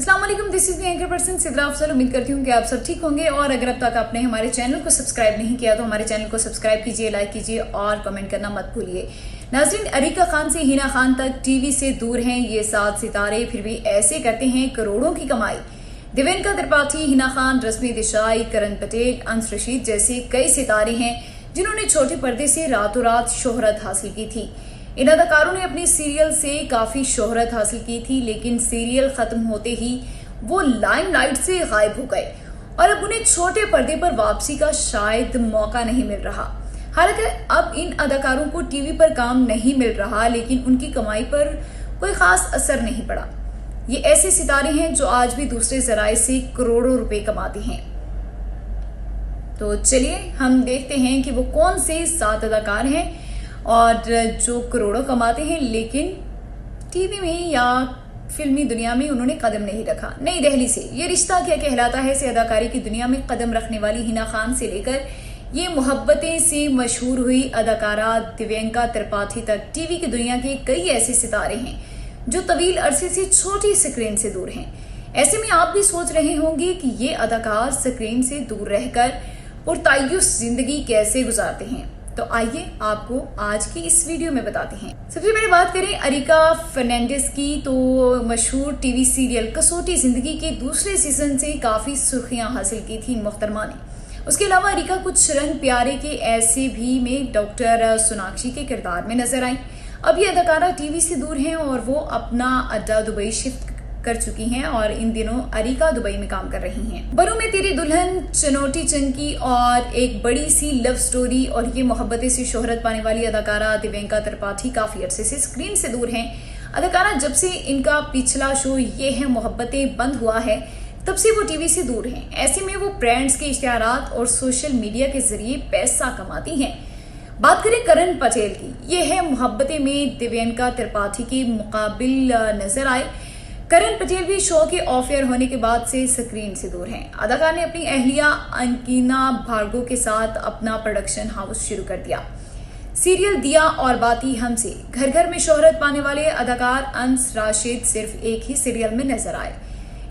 अस्सलाम वालेकुम, this is the anchor person Sidra Afzal. उम्मीद करती हूँ कि आप सब ठीक होंगे और अगर अब तक आपने हमारे चैनल को सब्सक्राइब नहीं किया तो हमारे चैनल को सब्सक्राइब कीजिए, लाइक कीजिए और कमेंट करना मत भूलिए। नाज़रीन, अरीका खान से हिना खान तक टीवी से दूर हैं ये 7 सितारे, फिर भी ऐसे करते हैं करोड़ों की कमाई। देवेंका त्रिपाठी, हिना खान, रश्मि देसाई, करण पटेल, अंश रशीद जैसे कई सितारे हैं जिन्होंने छोटे पर्दे से रातों रात शोहरत हासिल की थी। इन अदाकारों ने अपने सीरियल से काफी शोहरत हासिल की थी, लेकिन सीरियल खत्म होते ही वो लाइमलाइट से गायब हो गए और अब उन्हें छोटे पर्दे पर वापसी का शायद मौका नहीं मिल रहा। हालांकि अब इन अदाकारों को टीवी पर काम नहीं मिल रहा, लेकिन उनकी कमाई पर कोई खास असर नहीं पड़ा। ये ऐसे सितारे हैं जो आज भी दूसरे जराए से करोड़ों रुपए कमाते हैं। तो चलिए हम देखते हैं कि वो कौन से 7 अदाकार हैं और जो करोड़ों कमाते हैं लेकिन टीवी में या फिल्मी दुनिया में उन्होंने कदम नहीं रखा। नई दिल्ली से ये रिश्ता क्या कहलाता है से अदाकारी की दुनिया में कदम रखने वाली हिना खान से लेकर ये मोहब्बतें से मशहूर हुई अदाकारा देवेंका त्रिपाठी तक टीवी की दुनिया के कई ऐसे सितारे हैं जो तवील अरसे से छोटी स्क्रीन से दूर हैं। ऐसे में आप भी सोच रहे होंगे कि ये अदाकार स्क्रीन से दूर रहकर पुरतायुस जिंदगी कैसे गुजारते हैं। तो आइए आपको आज की इस वीडियो में बताते हैं। सबसे पहले बात करें अरीका फर्नांडिस की, तो मशहूर टीवी सीरियल कसौटी जिंदगी के दूसरे सीजन से काफी सुर्खियां हासिल की थी मुख्तरमा ने। उसके अलावा अरीका कुछ रंग प्यारे के ऐसे भी में डॉक्टर सोनाक्षी के किरदार में नजर आई। अब ये अदाकारा टीवी से दूर हैं और वो अपना अड्डा दुबई शिफ्ट कर चुकी हैं और इन दिनों अरीका दुबई में काम कर रही हैं। बरू में तेरी दुल्हन, चनौटी चंकी और एक बड़ी सी लव स्टोरी और ये मोहब्बतें से शोहरत पाने वाली अदाकारा देवेंका त्रिपाठी काफी अरसे से स्क्रीन से दूर हैं। अदाकारा जब से इनका पिछला शो ये है मोहब्बतें बंद हुआ है तब से वो टीवी से दूर हैं। ऐसे में वो ब्रांड्स के इश्तिहारात और सोशल मीडिया के जरिए पैसा कमाती हैं। बात करें करण पटेल की, ये है मोहब्बतें में देवेंका त्रिपाठी के मुकाबिल नजर आए। करण पटेल भी शो के ऑफ एयर होने के बाद से स्क्रीन से दूर हैं। अदाकार ने अपनी अहलिया अंकिना भार्गव के साथ अपना प्रोडक्शन हाउस शुरू कर दिया। सीरियल दिया और बाती हमसे घर घर में शोहरत पाने वाले अदाकार अंश राशिद सिर्फ एक ही सीरियल में नजर आए।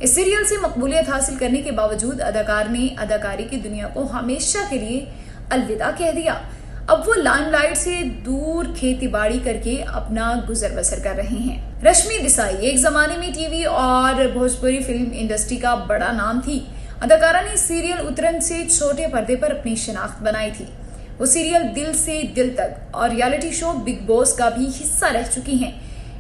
इस सीरियल से मकबूलियत हासिल करने के बावजूद अदाकार ने अदाकारी की दुनिया को हमेशा के लिए अलविदा कह दिया। अब वो लाइमलाइट से दूर खेती बाड़ी करके अपना गुजर बसर कर रहे हैं। रश्मि देसाई एक जमाने में टीवी और भोजपुरी फिल्म इंडस्ट्री का बड़ा नाम थी। अदाकारा ने सीरियल उतरन से छोटे पर्दे पर अपनी शिनाख्त बनाई थी। वो सीरियल दिल से दिल तक और रियलिटी शो बिग बॉस का भी हिस्सा रह चुकी हैं।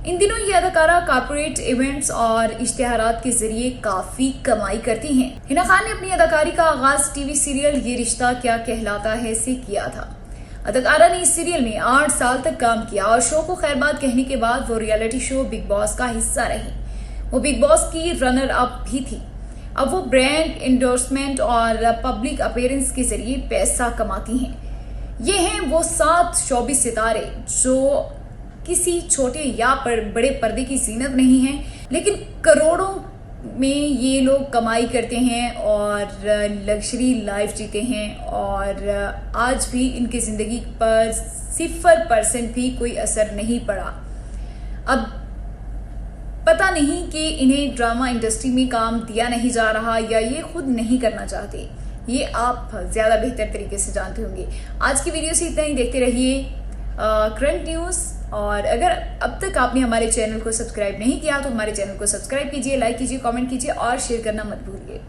इन दिनों ये अदाकारा कॉर्पोरेट इवेंट्स और इश्तिहारात के जरिए काफी कमाई करती हैं। हिना खान ने अपनी अदाकारी का आगाज टीवी सीरियल ये रिश्ता क्या कहलाता है से किया था। अदाकारा ने इस सीरियल में 8 साल तक काम किया और शो को खैरबाद कहने के बाद वो रियलिटी शो बिग बॉस का हिस्सा रही। वो बिग बॉस की रनर अप भी थी। अब वो ब्रांड इंडोर्समेंट और पब्लिक अपीयरेंस के जरिए पैसा कमाती हैं। ये हैं वो 7 शोबिस सितारे जो किसी छोटे या बड़े पर्दे की जीनत नहीं हैं, लेकिन करोड़ों में ये लोग कमाई करते हैं और लग्जरी लाइफ जीते हैं और आज भी इनकी जिंदगी पर 0% भी कोई असर नहीं पड़ा। अब पता नहीं कि इन्हें ड्रामा इंडस्ट्री में काम दिया नहीं जा रहा या ये खुद नहीं करना चाहते, ये आप ज्यादा बेहतर तरीके से जानते होंगे। आज की वीडियो से इतना ही, देखते रहिए करंट न्यूज। और अगर अब तक आपने हमारे चैनल को सब्सक्राइब नहीं किया तो हमारे चैनल को सब्सक्राइब कीजिए, लाइक कीजिए, कमेंट कीजिए और शेयर करना मत भूलिए।